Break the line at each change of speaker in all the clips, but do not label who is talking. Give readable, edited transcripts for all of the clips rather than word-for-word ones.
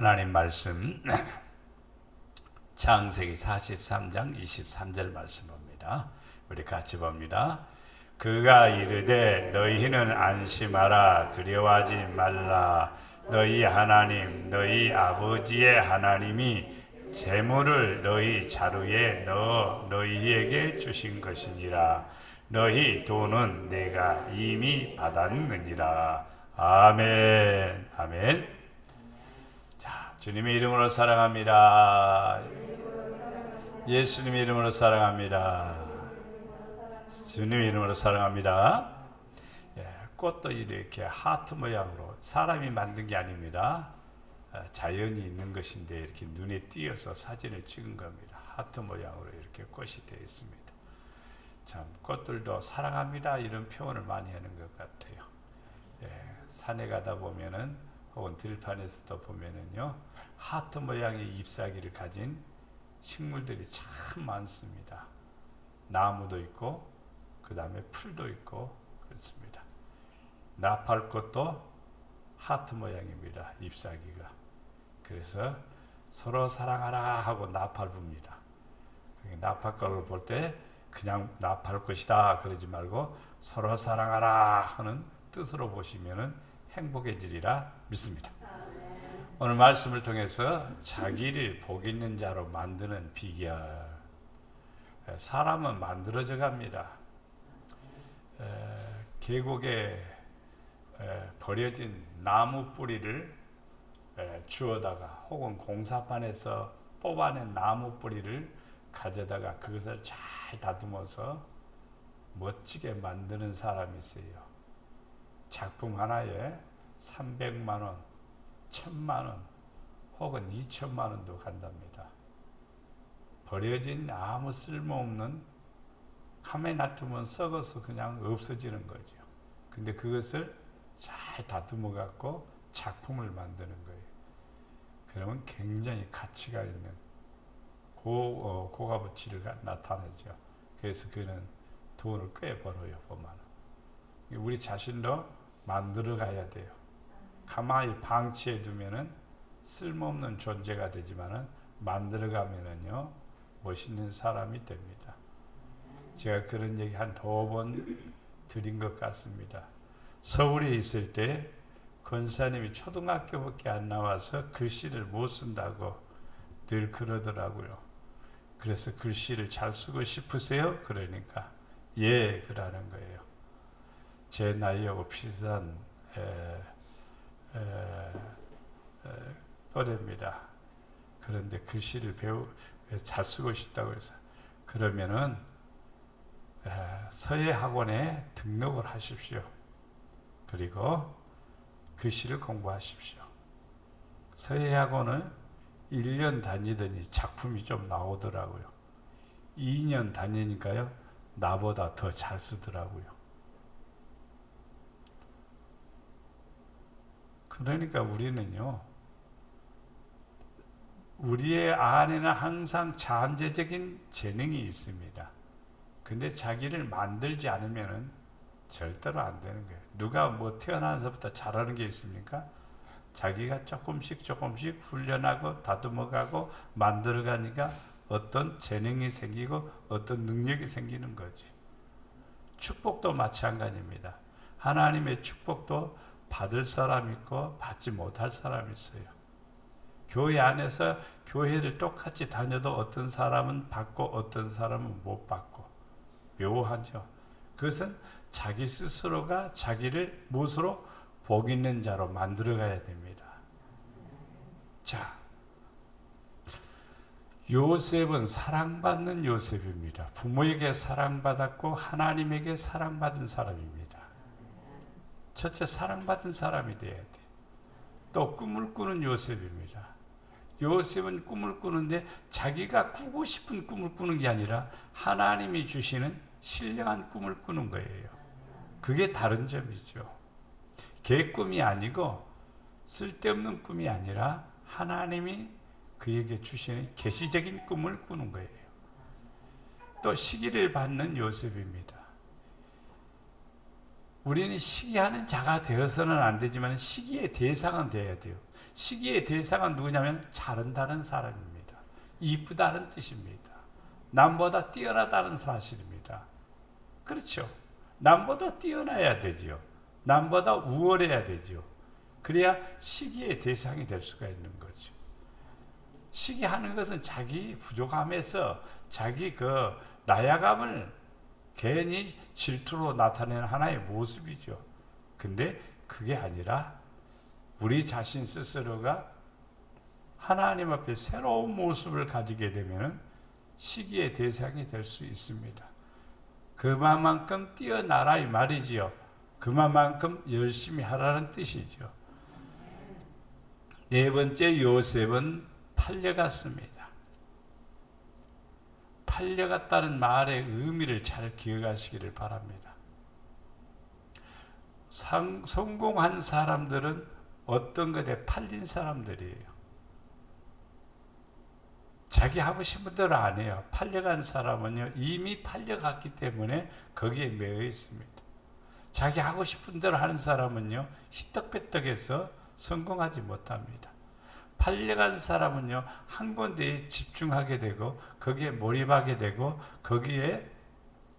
하나님 말씀 창세기 43장 23절 말씀 봅니다. 우리 같이 봅니다. 그가 이르되 너희는 안심하라 두려워하지 말라 너희 하나님 너희 아버지의 하나님이 재물을 너희 자루에 넣어 너희에게 주신 것이니라. 너희 돈은 내가 이미 받았느니라. 아멘. 아멘. 주님의 이름으로 사랑합니다. 예수님의 이름으로 사랑합니다. 주님의 이름으로 사랑합니다. 꽃도 이렇게 하트 모양으로 사람이 만든 게 아닙니다. 자연이 있는 것인데 이렇게 눈에 띄어서 사진을 찍은 겁니다. 하트 모양으로 이렇게 꽃이 되어 있습니다. 참 꽃들도 사랑합니다 이런 표현을 많이 하는 것 같아요. 산에 가다 보면은 혹은 들판에서도 보면은요 하트 모양의 잎사귀를 가진 식물들이 참 많습니다. 나무도 있고 그 다음에 풀도 있고 그렇습니다. 나팔꽃도 하트 모양입니다. 잎사귀가. 그래서 서로 사랑하라 하고 나팔 붑니다. 나팔꽃을 볼 때 그냥 나팔꽃이다 그러지 말고 서로 사랑하라 하는 뜻으로 보시면은 행복해지리라 믿습니다. 오늘 말씀을 통해서 자기를 복 있는 자로 만드는 비결. 사람은 만들어져 갑니다. 계곡에 버려진 나무 뿌리를 주워다가 혹은 공사판에서 뽑아낸 나무 뿌리를 가져다가 그것을 잘 다듬어서 멋지게 만드는 사람이 있어요. 작품 하나에 300만 원, 1000만 원 혹은 2000만 원도 간답니다. 버려진 아무 쓸모없는 가만히 놔두면 썩어서 그냥 없어지는 거죠. 근데 그것을 잘 다듬어 갖고 작품을 만드는 거예요. 그러면 굉장히 가치가 있는 고가부치를 나타내죠. 그래서 그는 돈을 꽤 벌어요. 보면 우리 자신도 만들어 가야 돼요. 가만히 방치해 두면은 쓸모없는 존재가 되지만은 만들어 가면은요 멋있는 사람이 됩니다. 제가 그런 얘기 한 2번 드린 것 같습니다. 서울에 있을 때 권사님이 초등학교밖에 안 나와서 글씨를 못 쓴다고 늘 그러더라고요. 그래서 글씨를 잘 쓰고 싶으세요? 그러니까 예 그러는 거예요. 제 나이하고 비슷한 또래입니다. 그런데 글씨를 잘 쓰고 싶다고 해서 그러면은 서예학원에 등록을 하십시오. 그리고 글씨를 공부하십시오. 서예학원은 1년 다니더니 작품이 좀 나오더라고요. 2년 다니니까요 나보다 더 잘 쓰더라고요. 그러니까 우리는요 우리의 안에는 항상 잠재적인 재능이 있습니다. 근데 자기를 만들지 않으면은 절대로 안 되는 거예요. 누가 뭐 태어나서부터 잘하는 게 있습니까? 자기가 조금씩 훈련하고 다듬어가고 만들어가니까 어떤 재능이 생기고 어떤 능력이 생기는 거지. 축복도 마찬가지입니다. 하나님의 축복도 받을 사람 있고 받지 못할 사람이 있어요. 교회 안에서 교회를 똑같이 다녀도 어떤 사람은 받고 어떤 사람은 못 받고 묘하죠. 그것은 자기 스스로가 자기를 무엇으로 복 있는 자로 만들어 가야 됩니다. 자, 요셉은 사랑받는 요셉입니다. 부모에게 사랑받았고 하나님에게 사랑받은 사람입니다. 첫째 사랑받은 사람이 돼야 돼. 또 꿈을 꾸는 요셉입니다. 요셉은 꿈을 꾸는데 자기가 꾸고 싶은 꿈을 꾸는 게 아니라 하나님이 주시는 신령한 꿈을 꾸는 거예요. 그게 다른 점이죠. 개 꿈이 아니고 쓸데없는 꿈이 아니라 하나님이 그에게 주시는 계시적인 꿈을 꾸는 거예요. 또 시기를 받는 요셉입니다. 우리는 시기하는 자가 되어서는 안 되지만 시기의 대상은 되어야 돼요. 시기의 대상은 누구냐면 잘한다는 사람입니다. 이쁘다는 뜻입니다. 남보다 뛰어나다는 사실입니다. 그렇죠. 남보다 뛰어나야 되죠. 남보다 우월해야 되죠. 그래야 시기의 대상이 될 수가 있는 거죠. 시기하는 것은 자기 부족함에서 자기 그 나약함을 괜히 질투로 나타내는 하나의 모습이죠. 근데 그게 아니라 우리 자신 스스로가 하나님 앞에 새로운 모습을 가지게 되면 시기의 대상이 될 수 있습니다. 그만큼 뛰어나라 이 말이지요. 그만큼 열심히 하라는 뜻이죠. 네 번째, 요셉은 팔려갔습니다. 팔려갔다는 말의 의미를 잘 기억하시기를 바랍니다. 성공한 사람들은 어떤 것에 팔린 사람들이에요. 자기 하고 싶은 대로 안 해요. 팔려간 사람은요, 이미 팔려갔기 때문에 거기에 매여 있습니다. 자기 하고 싶은 대로 하는 사람은요, 희떡배떡해서 성공하지 못합니다. 팔려간 사람은요, 한 군데에 집중하게 되고 거기에 몰입하게 되고 거기에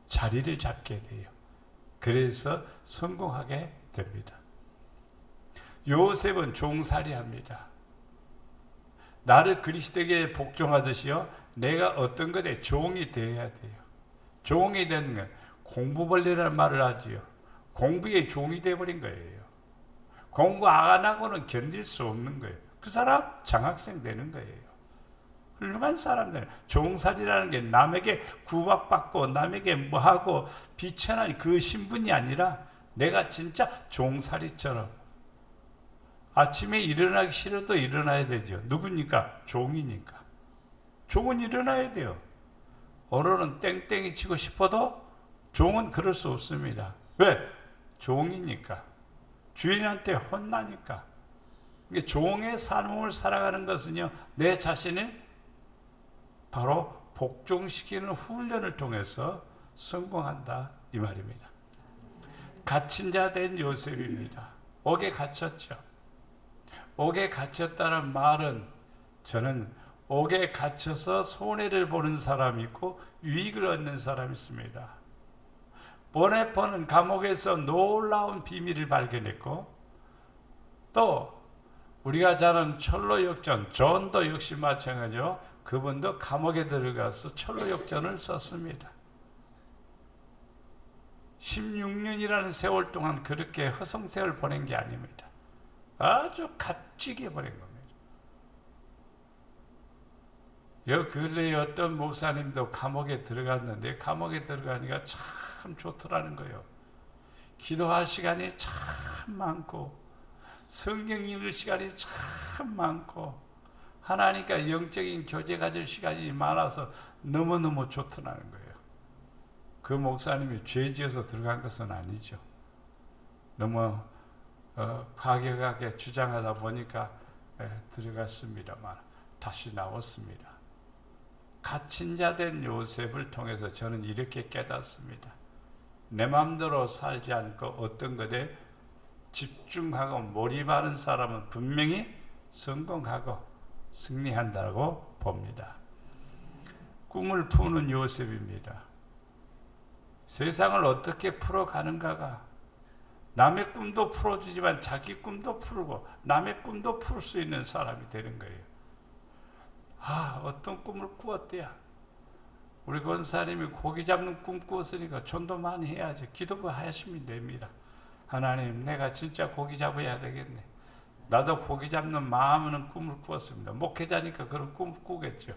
자리를 잡게 돼요. 그래서 성공하게 됩니다. 요셉은 종살이합니다. 나를 그리스도에게 복종하듯이요, 내가 어떤 것에 종이 되어야 돼요. 종이 되는 건 공부벌레라는 말을 하지요. 공부의 종이 되어버린 거예요. 공부 안 하고는 견딜 수 없는 거예요. 그 사람 장학생 되는 거예요. 훌륭한 사람들, 종살이라는 게 남에게 구박받고 남에게 뭐하고 비천한 그 신분이 아니라 내가 진짜 종살이처럼 아침에 일어나기 싫어도 일어나야 되죠. 누구니까? 종이니까. 종은 일어나야 돼요. 어른은 땡땡이 치고 싶어도 종은 그럴 수 없습니다. 왜? 종이니까. 주인한테 혼나니까. 종의 삶을 살아가는 것은요, 내 자신을 바로 복종시키는 훈련을 통해서 성공한다 이 말입니다. 갇힌 자 된 요셉입니다. 옥에 갇혔죠. 옥에 갇혔다는 말은 저는 옥에 갇혀서 손해를 보는 사람이 있고 유익을 얻는 사람이 있습니다. 보네포는 감옥에서 놀라운 비밀을 발견했고, 또 우리가 잘 아는 철로 역전 존도 역시 마찬가지로 그분도 감옥에 들어가서 철로 역전을 썼습니다. 16년이라는 세월 동안 그렇게 허송세월 보낸 게 아닙니다. 아주 값지게 보낸 겁니다. 요 근래에 어떤 목사님도 감옥에 들어갔는데 감옥에 들어가니까 참 좋더라는 거예요. 기도할 시간이 참 많고 성경 읽을 시간이 참 많고 하나님과 영적인 교제 가질 시간이 많아서 너무너무 좋더라는 거예요. 그 목사님이 죄 지어서 들어간 것은 아니죠. 너무 과격하게 주장하다 보니까 들어갔습니다만 다시 나왔습니다. 갇힌 자 된 요셉을 통해서 저는 이렇게 깨닫습니다. 내 마음대로 살지 않고 어떤 것에 집중하고 몰입하는 사람은 분명히 성공하고 승리한다고 봅니다. 꿈을 푸는 요셉입니다. 세상을 어떻게 풀어가는가가 남의 꿈도 풀어주지만 자기 꿈도 풀고 남의 꿈도 풀 수 있는 사람이 되는 거예요. 어떤 꿈을 꾸었대야. 우리 권사님이 고기 잡는 꿈 꾸었으니까 전도 많이 해야지. 기도가 하시면 됩니다. 하나님, 내가 진짜 고기 잡아야 되겠네. 나도 고기 잡는 마음은 꿈을 꾸었습니다. 목회자니까 그런 꿈을 꾸겠죠.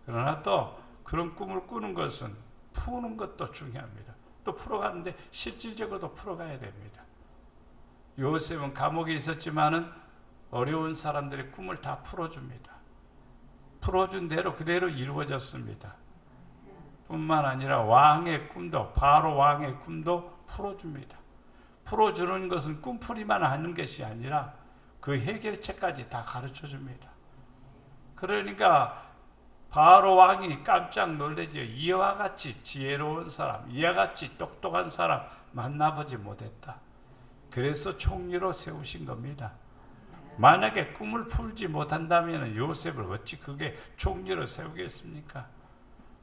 그러나 또 그런 꿈을 꾸는 것은 푸는 것도 중요합니다. 또 풀어가는데 실질적으로도 풀어가야 됩니다. 요셉은 감옥에 있었지만은 어려운 사람들의 꿈을 다 풀어줍니다. 풀어준 대로 그대로 이루어졌습니다. 뿐만 아니라 왕의 꿈도, 바로 왕의 꿈도 풀어줍니다. 풀어주는 것은 꿈풀이만 하는 것이 아니라 그 해결책까지 다 가르쳐줍니다. 그러니까 바로 왕이 깜짝 놀라죠. 이와 같이 지혜로운 사람, 이와 같이 똑똑한 사람 만나보지 못했다. 그래서 총리로 세우신 겁니다. 만약에 꿈을 풀지 못한다면 요셉을 어찌 그게 총리로 세우겠습니까?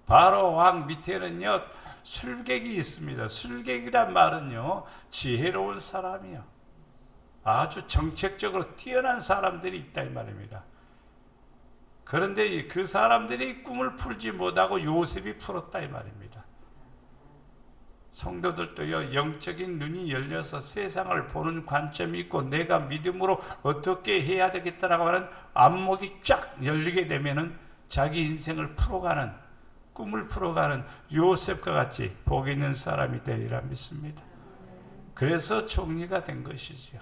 바로 왕 밑에는요 술객이 있습니다. 술객이란 말은요 지혜로운 사람이요, 아주 정책적으로 뛰어난 사람들이 있다 이 말입니다. 그런데 그 사람들이 꿈을 풀지 못하고 요셉이 풀었다 이 말입니다. 성도들도요 영적인 눈이 열려서 세상을 보는 관점이 있고 내가 믿음으로 어떻게 해야 되겠다라고 하는 안목이 쫙 열리게 되면은 자기 인생을 풀어가는, 꿈을 풀어가는 요셉과 같이 복 있는 사람이 되리라 믿습니다. 그래서 총리가 된 것이죠.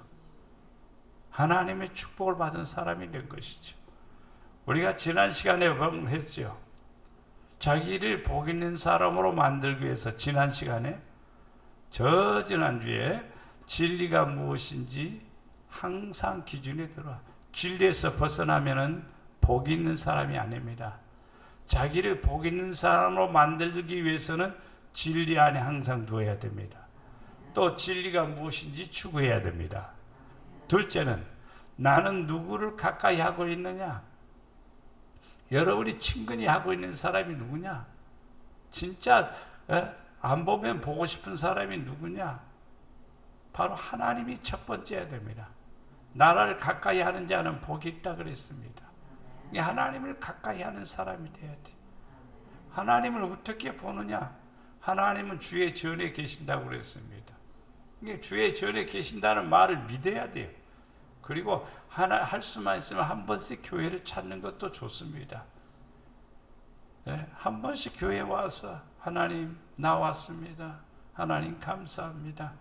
하나님의 축복을 받은 사람이 된 것이죠. 우리가 지난 시간에 했죠. 자기를 복 있는 사람으로 만들기 위해서 지난 시간에 지난주에 진리가 무엇인지 항상 기준에 들어와. 진리에서 벗어나면은 복 있는 사람이 아닙니다. 자기를 복 있는 사람으로 만들기 위해서는 진리 안에 항상 두어야 됩니다. 또 진리가 무엇인지 추구해야 됩니다. 둘째는 나는 누구를 가까이 하고 있느냐? 여러분이 친근히 하고 있는 사람이 누구냐? 진짜 안 보면 보고 싶은 사람이 누구냐? 바로 하나님이 첫 번째야 됩니다. 나라를 가까이 하는 자는 복이 있다 그랬습니다. 하나님을 가까이 하는 사람이 돼야 돼. 하나님을 어떻게 보느냐? 하나님은 주의 전에 계신다고 그랬습니다. 주의 전에 계신다는 말을 믿어야 돼요. 그리고 할 수만 있으면 한 번씩 교회를 찾는 것도 좋습니다. 한 번씩 교회 와서 하나님 나왔습니다. 하나님 감사합니다.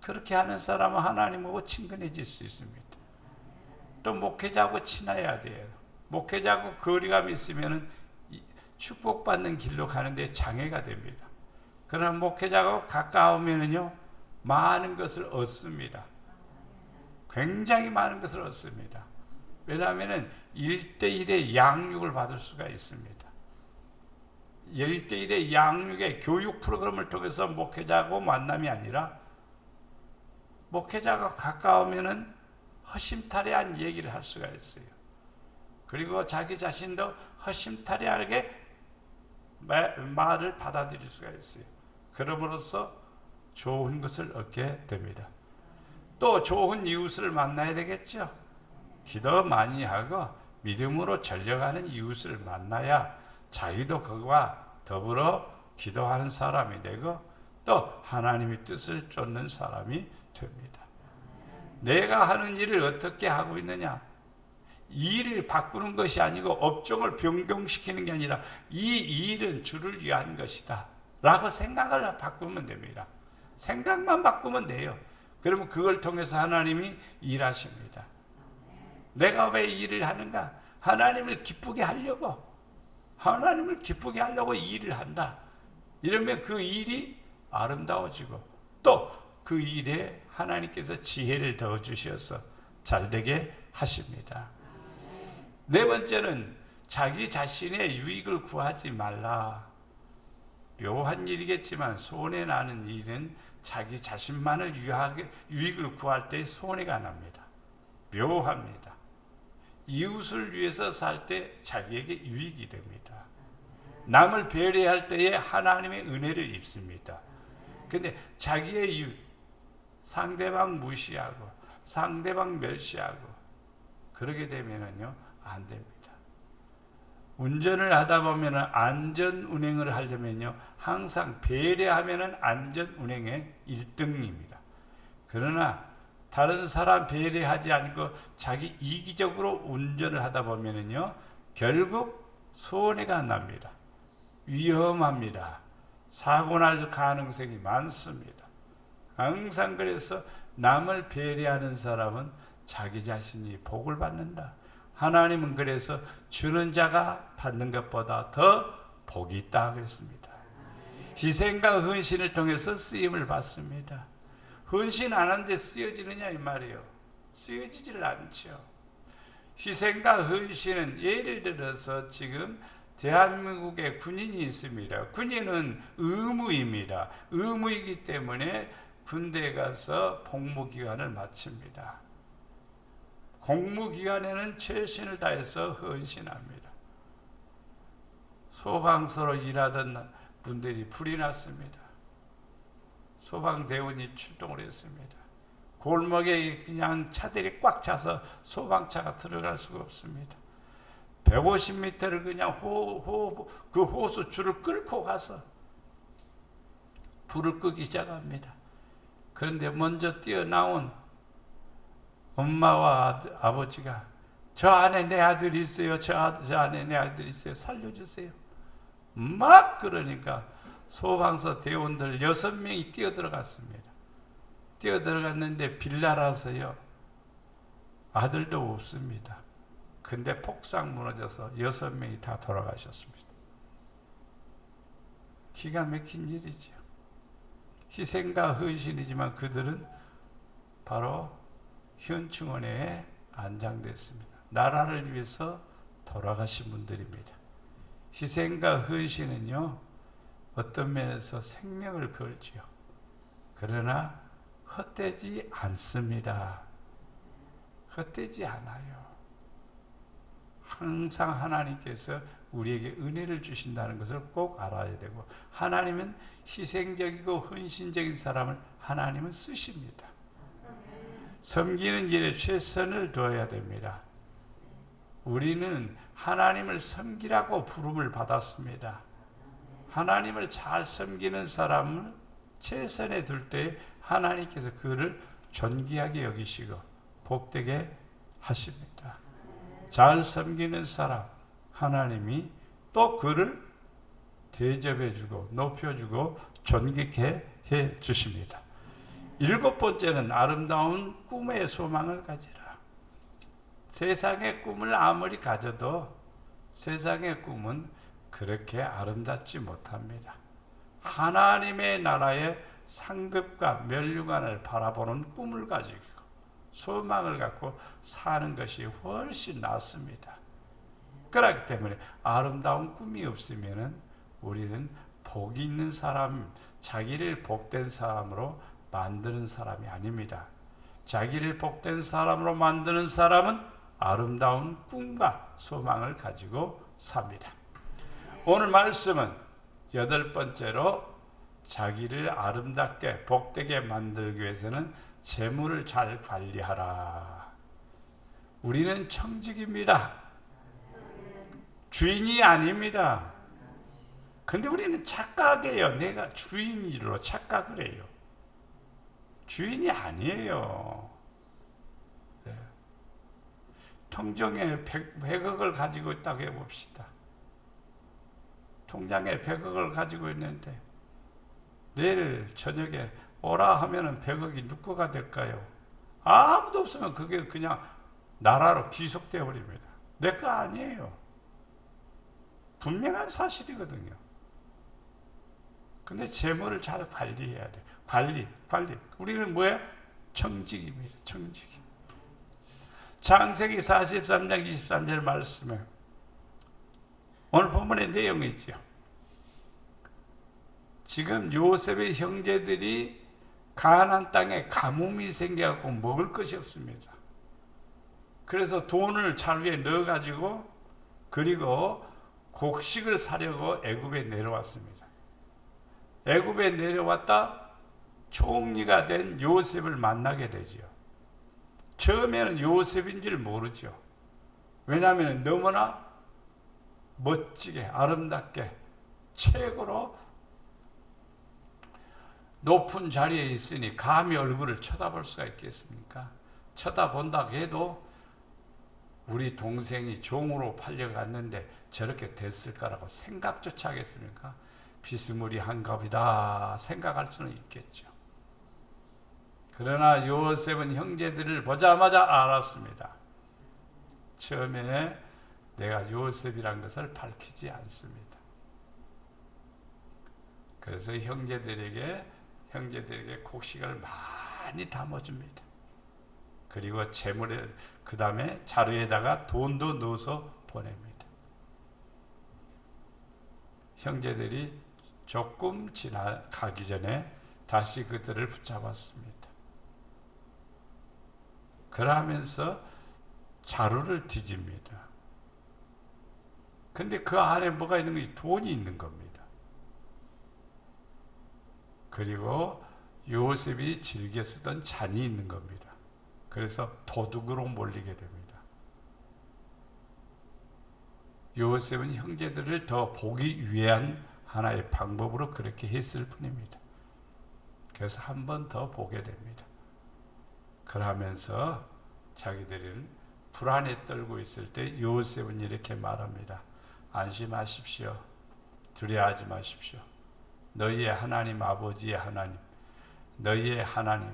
그렇게 하는 사람은 하나님하고 친근해질 수 있습니다. 또 목회자하고 친해야 돼요. 목회자하고 거리감이 있으면 축복받는 길로 가는데 장애가 됩니다. 그러나 목회자하고 가까우면요 많은 것을 얻습니다. 굉장히 많은 것을 얻습니다. 왜냐하면 1대1의 양육을 받을 수가 있습니다. 1대1의 양육의 교육 프로그램을 통해서 목회자하고 만남이 아니라 목회자가 가까우면 허심탄회한 얘기를 할 수가 있어요. 그리고 자기 자신도 허심탄회하게 말을 받아들일 수가 있어요. 그럼으로써 좋은 것을 얻게 됩니다. 또 좋은 이웃을 만나야 되겠죠. 기도 많이 하고 믿음으로 전력하는 이웃을 만나야 자기도 그와 더불어 기도하는 사람이 되고 또 하나님의 뜻을 쫓는 사람이 됩니다. 내가 하는 일을 어떻게 하고 있느냐? 이 일을 바꾸는 것이 아니고 업종을 변경시키는 게 아니라 이 일은 주를 위한 것이다 라고 생각을 바꾸면 됩니다. 생각만 바꾸면 돼요. 그러면 그걸 통해서 하나님이 일하십니다. 내가 왜 이 일을 하는가? 하나님을 기쁘게 하려고 이 일을 한다. 이러면 그 일이 아름다워지고 또 그 일에 하나님께서 지혜를 더해 주셔서 잘되게 하십니다. 네 번째는 자기 자신의 유익을 구하지 말라. 묘한 일이겠지만 손해나는 일은 자기 자신만을 유익을 구할 때 손해가 납니다. 묘합니다. 이웃을 위해서 살 때 자기에게 유익이 됩니다. 남을 배려할 때에 하나님의 은혜를 입습니다. 근데 자기의 이웃, 상대방 무시하고 상대방 멸시하고 그러게 되면은요 안 됩니다. 운전을 하다 보면은 안전 운행을 하려면요 항상 배려하면은 안전 운행의 1등입니다. 그러나 다른 사람 배려하지 않고 자기 이기적으로 운전을 하다 보면은요 결국 손해가 납니다. 위험합니다. 사고 날 가능성이 많습니다. 항상 그래서 남을 배려하는 사람은 자기 자신이 복을 받는다. 하나님은 그래서 주는 자가 받는 것보다 더 복이 있다 그랬습니다. 희생과 헌신을 통해서 쓰임을 받습니다. 헌신 안 하는데 쓰여지느냐 이 말이에요. 쓰여지질 않죠. 희생과 헌신은 예를 들어서 지금 대한민국에 군인이 있습니다. 군인은 의무입니다. 의무이기 때문에 군대에 가서 복무기간을 마칩니다. 공무기관에는 최선을 다해서 헌신합니다. 소방서로 일하던 분들이 불이 났습니다. 소방대원이 출동을 했습니다. 골목에 그냥 차들이 꽉 차서 소방차가 들어갈 수가 없습니다. 150m를 그냥 그 호수 줄을 끌고 가서 불을 끄기 시작합니다. 그런데 먼저 뛰어나온 엄마와 아버지가 저 안에 내 아들이 있어요. 저 안에 내 아들이 있어요. 살려주세요. 막 그러니까 소방서 대원들 6명이 뛰어들어갔습니다. 뛰어들어갔는데 빌라라서요. 아들도 없습니다. 근데 폭삭 무너져서 6명이 다 돌아가셨습니다. 기가 막힌 일이죠. 희생과 헌신이지만 그들은 바로 현충원에 안장됐습니다. 나라를 위해서 돌아가신 분들입니다. 희생과 헌신은요, 어떤 면에서 생명을 걸지요. 그러나 헛되지 않습니다. 헛되지 않아요. 항상 하나님께서 우리에게 은혜를 주신다는 것을 꼭 알아야 되고, 하나님은 희생적이고 헌신적인 사람을 하나님은 쓰십니다. 섬기는 일에 최선을 두어야 됩니다. 우리는 하나님을 섬기라고 부름을 받았습니다. 하나님을 잘 섬기는 사람을 최선에 둘 때 하나님께서 그를 존귀하게 여기시고 복되게 하십니다. 잘 섬기는 사람, 하나님이 또 그를 대접해주고 높여주고 존귀케 해 주십니다. 7번째는 아름다운 꿈의 소망을 가지라. 세상의 꿈을 아무리 가져도 세상의 꿈은 그렇게 아름답지 못합니다. 하나님의 나라의 상급과 멸류관을 바라보는 꿈을 가지고 소망을 갖고 사는 것이 훨씬 낫습니다. 그렇기 때문에 아름다운 꿈이 없으면 우리는 복 있는 사람, 자기를 복된 사람으로 만드는 사람이 아닙니다. 자기를 복된 사람으로 만드는 사람은 아름다운 꿈과 소망을 가지고 삽니다. 오늘 말씀은 8번째로 자기를 아름답게 복되게 만들기 위해서는 재물을 잘 관리하라. 우리는 청직입니다. 주인이 아닙니다. 근데 우리는 착각해요. 내가 주인으로 착각을 해요. 주인이 아니에요. 네. 통장에 100억을 가지고 있다고 해봅시다. 통장에 100억을 가지고 있는데 내일 저녁에 오라 하면은 100억이 누구 거가 될까요? 아무도 없으면 그게 그냥 나라로 귀속되어 버립니다. 내 거 아니에요. 분명한 사실이거든요. 근데 재물을 잘 관리해야 돼. 관리. 우리는 뭐예요? 청직입니다. 청직. 창세기 43장 23절 말씀에 오늘 본문의 내용이죠. 지금 요셉의 형제들이 가나안 땅에 가뭄이 생겨갖고 먹을 것이 없습니다. 그래서 돈을 자루에 넣어가지고 그리고 곡식을 사려고 애굽에 내려왔습니다. 애굽에 내려왔다 총리가 된 요셉을 만나게 되죠. 처음에는 요셉인 줄 모르죠. 왜냐하면 너무나 멋지게 아름답게 최고로 높은 자리에 있으니 감히 얼굴을 쳐다볼 수가 있겠습니까? 쳐다본다고 해도 우리 동생이 종으로 팔려갔는데 저렇게 됐을까라고 생각조차 하겠습니까? 비스무리한가 보다 생각할 수는 있겠죠. 그러나 요셉은 형제들을 보자마자 알았습니다. 처음에 내가 요셉이란 것을 밝히지 않습니다. 그래서 형제들에게 곡식을 많이 담아줍니다. 그리고 재물에 그 다음에 자루에다가 돈도 넣어서 보냅니다. 형제들이 조금 지나가기 전에 다시 그들을 붙잡았습니다. 그러면서 자루를 뒤집니다. 근데 그 안에 뭐가 있는 거지? 돈이 있는 겁니다. 그리고 요셉이 즐겨 쓰던 잔이 있는 겁니다. 그래서 도둑으로 몰리게 됩니다. 요셉은 형제들을 더 보기 위한 하나의 방법으로 그렇게 했을 뿐입니다. 그래서 한 번 더 보게 됩니다. 그러면서 자기들은 불안에 떨고 있을 때 요셉은 이렇게 말합니다. 안심하십시오. 두려워하지 마십시오. 너희의 하나님 아버지의 하나님, 너희의 하나님,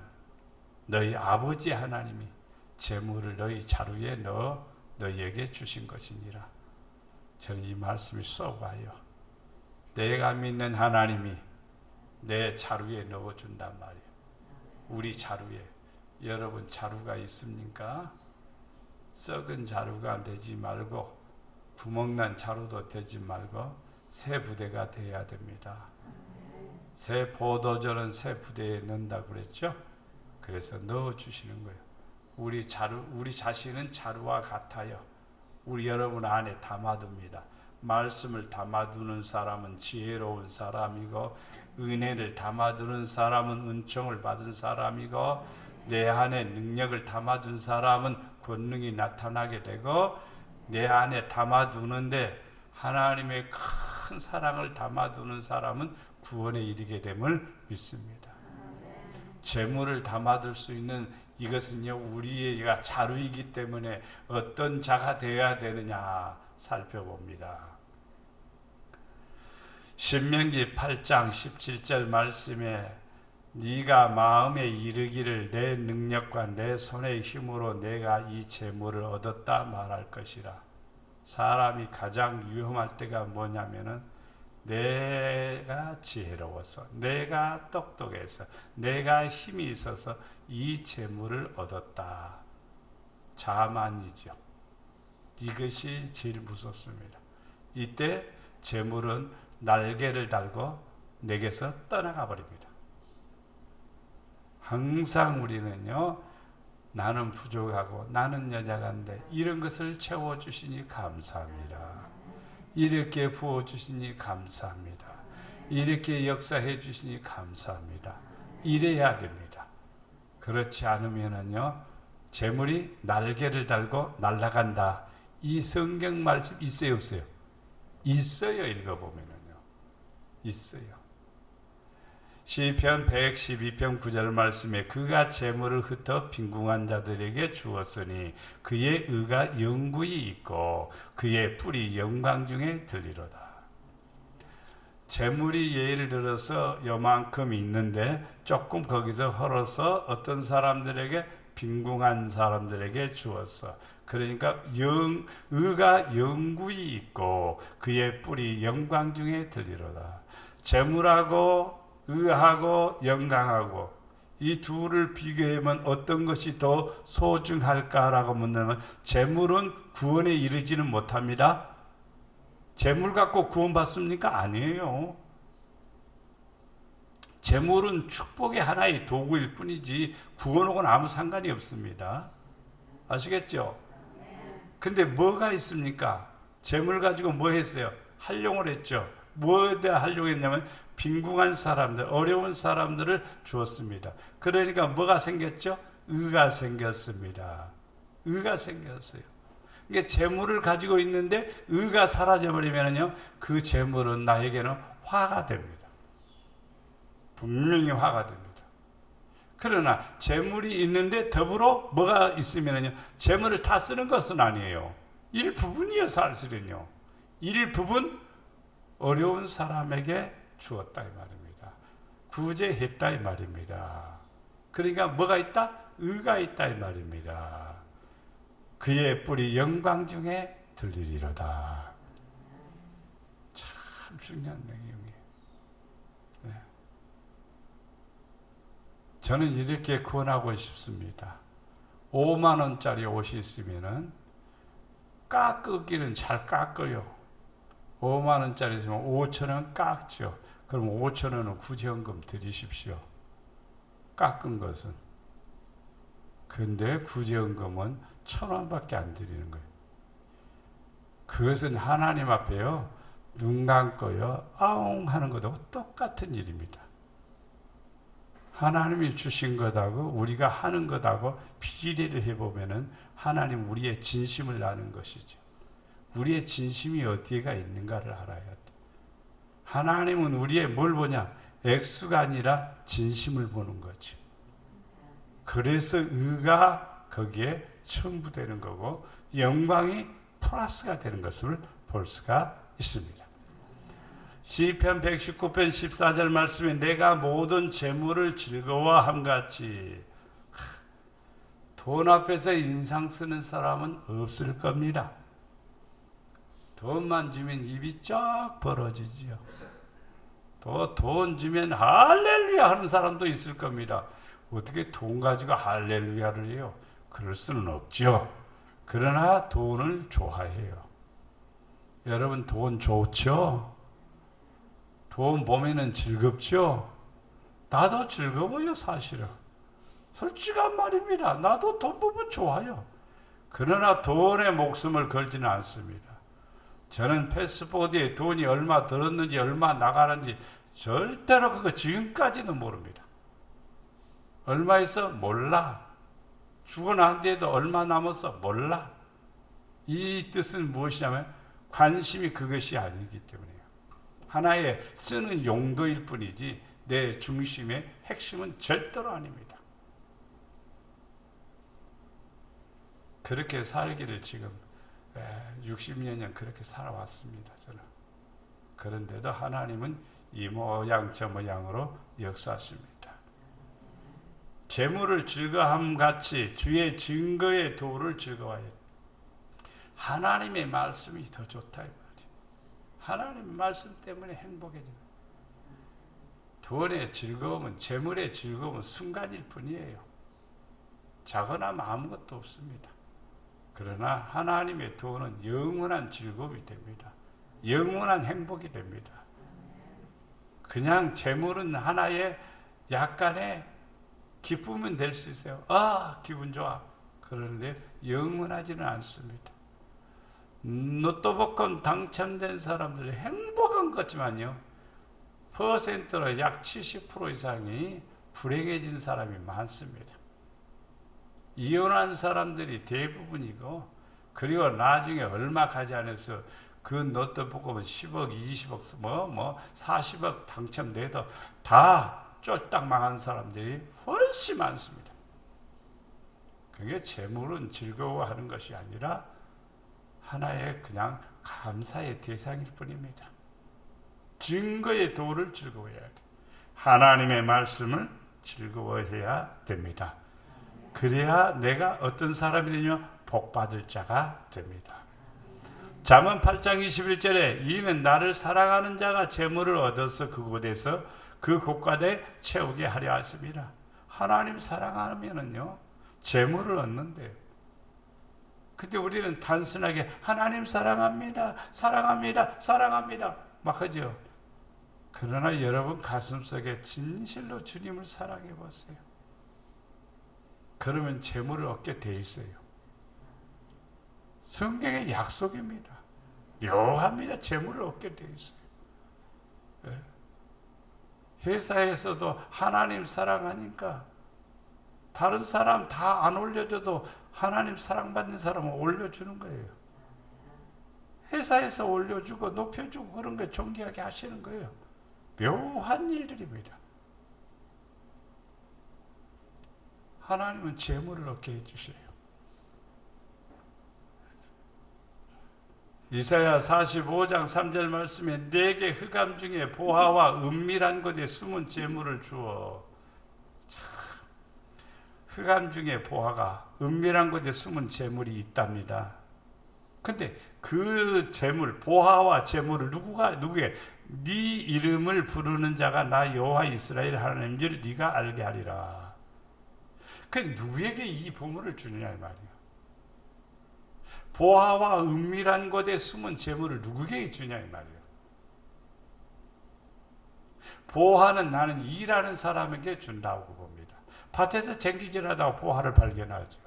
너희 아버지의 하나님이 재물을 너희 자루에 넣어 너희에게 주신 것이니라. 저는 이 말씀이 쏘가요. 내가 믿는 하나님이 내 자루에 넣어준단 말이에요. 우리 자루에. 여러분 자루가 있습니까? 썩은 자루가 되지 말고 구멍난 자루도 되지 말고 새 부대가 되어야 됩니다. 새 포도주는 새 부대에 넣는다고 그랬죠? 그래서 넣어주시는 거예요. 우리 자신은 자루와 같아요. 우리 여러분 안에 담아둡니다. 말씀을 담아두는 사람은 지혜로운 사람이고, 은혜를 담아두는 사람은 은총을 받은 사람이고, 내 안에 능력을 담아둔 사람은 권능이 나타나게 되고, 내 안에 담아두는데 하나님의 큰 사랑을 담아두는 사람은 구원에 이르게 됨을 믿습니다. 재물을 담아둘 수 있는 이것은요, 우리가 자루이기 때문에 어떤 자가 되어야 되느냐 살펴봅니다. 신명기 8장 17절 말씀에 네가 마음에 이르기를 내 능력과 내 손의 힘으로 내가 이 재물을 얻었다 말할 것이라. 사람이 가장 위험할 때가 뭐냐면은 내가 지혜로워서, 내가 똑똑해서, 내가 힘이 있어서 이 재물을 얻었다. 자만이죠. 이것이 제일 무섭습니다. 이때 재물은 날개를 달고 내게서 떠나가 버립니다. 항상 우리는요, 나는 부족하고 나는 여자간데 이런 것을 채워주시니 감사합니다. 이렇게 부어주시니 감사합니다. 이렇게 역사해 주시니 감사합니다. 이래야 됩니다. 그렇지 않으면은요, 재물이 날개를 달고 날아간다. 이 성경 말씀 있어요, 없어요? 있어요. 읽어보면은요, 있어요. 시편 112편 9절 말씀에 그가 재물을 흩어 빈궁한 자들에게 주었으니 그의 의가 영구히 있고 그의 뿔이 영광 중에 들리로다. 재물이 예를 들어서 요만큼 있는데 조금 거기서 헐어서 어떤 사람들에게, 빈궁한 사람들에게 주었어. 그러니까 의가 영구히 있고 그의 뿔이 영광 중에 들리로다. 재물하고 의하고 영광하고 이 둘을 비교하면 어떤 것이 더 소중할까라고 묻는다면 재물은 구원에 이르지는 못합니다. 재물 갖고 구원받습니까? 아니에요. 재물은 축복의 하나의 도구일 뿐이지 구원하고는 아무 상관이 없습니다. 아시겠죠? 근데 뭐가 있습니까? 재물 가지고 뭐 했어요? 활용을 했죠. 뭐에다 활용했냐면 빈궁한 사람들, 어려운 사람들을 주었습니다. 그러니까 뭐가 생겼죠? 의가 생겼습니다. 의가 생겼어요. 그러니까 재물을 가지고 있는데 의가 사라져버리면요, 그 재물은 나에게는 화가 됩니다. 분명히 화가 됩니다. 그러나 재물이 있는데 더불어 뭐가 있으면요, 재물을 다 쓰는 것은 아니에요. 일부분이요, 사실은요. 일부분 어려운 사람에게 주었다 이 말입니다. 구제했다 이 말입니다. 그러니까 뭐가 있다? 의가 있다 이 말입니다. 그의 뿔이 영광 중에 들리리로다. 참 중요한 내용이에요. 네. 저는 이렇게 권하고 싶습니다. 5만 원짜리 옷이 있으면은 깎기는 잘 깎아요. 5만 원짜리 있으면 5천 원 깎죠. 그럼 5천 원은 구제헌금 드리십시오. 깎은 것은. 근데 구제헌금은 1,000원밖에 안 드리는 거예요. 그것은 하나님 앞에요, 눈 감고요, 아웅 하는 것하고 똑같은 일입니다. 하나님이 주신 것하고 우리가 하는 것하고 비례를 해보면은 하나님 우리의 진심을 아는 것이죠. 우리의 진심이 어디에가 있는가를 알아야 돼. 하나님은 우리의 뭘 보냐? 액수가 아니라 진심을 보는 거죠. 그래서 의가 거기에 첨부되는 거고 영광이 플러스가 되는 것을 볼 수가 있습니다. 시편 119편 14절 말씀에 내가 모든 재물을 즐거워함 같이, 돈 앞에서 인상 쓰는 사람은 없을 겁니다. 돈만 주면 입이 쫙 벌어지지요. 또 돈 주면 할렐루야 하는 사람도 있을 겁니다. 어떻게 돈 가지고 할렐루야를 해요? 그럴 수는 없죠. 그러나 돈을 좋아해요. 여러분 돈 좋죠? 돈 보면은 즐겁죠? 나도 즐거워요, 사실은. 솔직한 말입니다. 나도 돈 보면 좋아요. 그러나 돈에 목숨을 걸지는 않습니다. 저는 패스포드에 돈이 얼마 들었는지 얼마 나가는지 절대로 그거 지금까지는 모릅니다. 얼마 있어? 몰라. 죽어 난 뒤에도 얼마 남았어? 몰라. 이 뜻은 무엇이냐면 관심이 그것이 아니기 때문이에요. 하나의 쓰는 용도일 뿐이지 내 중심의 핵심은 절대로 아닙니다. 그렇게 살기를 지금 60년 그렇게 살아왔습니다. 저는. 그런데도 하나님은 이 모양 저 모양으로 역사하십니다. 재물을 즐거함 같이 주의 증거의 도를 즐거워해. 하나님의 말씀이 더 좋다 이 말이에요. 하나님의 말씀 때문에 행복해져요. 돈의 즐거움은, 재물의 즐거움은 순간일 뿐이에요. 작거나 아무것도 없습니다. 그러나 하나님의 돈은 영원한 즐거움이 됩니다. 영원한 행복이 됩니다. 그냥 재물은 하나의 약간의 기쁨은 될 수 있어요. 아, 기분 좋아. 그런데 영원하지는 않습니다. 로또 복권 당첨된 사람들이 행복한 거지만요, 퍼센트로 약 70% 이상이 불행해진 사람이 많습니다. 이혼한 사람들이 대부분이고, 그리고 나중에 얼마 가지 않아서 그 로또 복권은 10억, 20억, 40억 당첨돼도 다 쫄딱 망한 사람들이 훨씬 많습니다. 그게 재물은 즐거워하는 것이 아니라 하나의 그냥 감사의 대상일 뿐입니다. 증거의 도를 즐거워해야 돼. 하나님의 말씀을 즐거워해야 됩니다. 그래야 내가 어떤 사람이 되냐? 복받을 자가 됩니다. 잠언 8장 21절에 이는 나를 사랑하는 자가 재물을 얻어서 그곳에서 그 곳간에 채우게 하려 하십니다. 하나님 사랑하면은요, 재물을 얻는데요. 근데 우리는 단순하게 하나님 사랑합니다, 사랑합니다, 사랑합니다 막 하죠. 그러나 여러분 가슴속에 진실로 주님을 사랑해 보세요. 그러면 재물을 얻게 돼 있어요. 성경의 약속입니다. 묘합니다. 재물을 얻게 돼 있어요. 네. 회사에서도 하나님 사랑하니까 다른 사람 다 안 올려줘도 하나님 사랑받는 사람은 올려주는 거예요. 회사에서 올려주고 높여주고 그런 거 존귀하게 하시는 거예요. 묘한 일들입니다. 하나님은 재물을 얻게 해주셔요. 이사야 45장 3절 말씀에 내게 흑암 중에 보화와 은밀한 곳에 숨은 재물을 주어. 흑암 중에 보화가, 은밀한 곳에 숨은 재물이 있답니다. 근데 그 재물, 보화와 재물을 누구게? 네 이름을 부르는 자가 나 여호와 이스라엘 하나님인 줄 네가 알게 하리라. 그 누구에게 이 보물을 주느냐 이 말이에요. 보화와 은밀한 곳에 숨은 재물을 누구에게 주냐 이 말이에요. 보화는 나는 일하는 사람에게 준다고 봅니다. 밭에서 쟁기질하다가 보화를 발견하죠.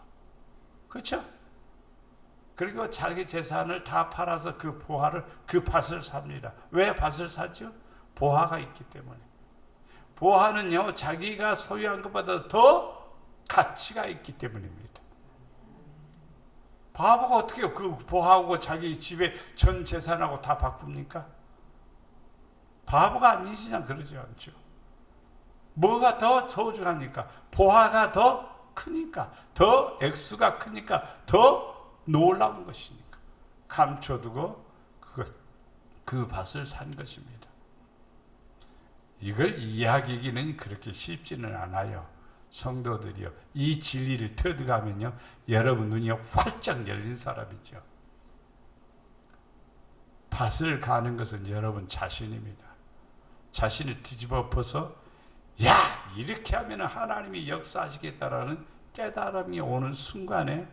그렇죠? 그리고 자기 재산을 다 팔아서 그 밭을 삽니다. 왜 밭을 사죠? 보화가 있기 때문에. 보화는요, 자기가 소유한 것보다 더 가치가 있기 때문입니다. 바보가 어떻게 그 보화하고 자기 집에 전 재산하고 다 바꿉니까? 바보가 아니시냐 그러지 않죠. 뭐가 더 소중하니까? 보화가 더 크니까, 더 액수가 크니까, 더 놀라운 것이니까 감춰두고 그 밭을 산 것입니다. 이걸 이해하기는 그렇게 쉽지는 않아요. 성도들이요, 이 진리를 터득하면요, 여러분 눈이 활짝 열린 사람이죠. 밭을 가는 것은 여러분 자신입니다. 자신을 뒤집어 엎어서 야, 이렇게 하면 하나님이 역사하시겠다라는 깨달음이 오는 순간에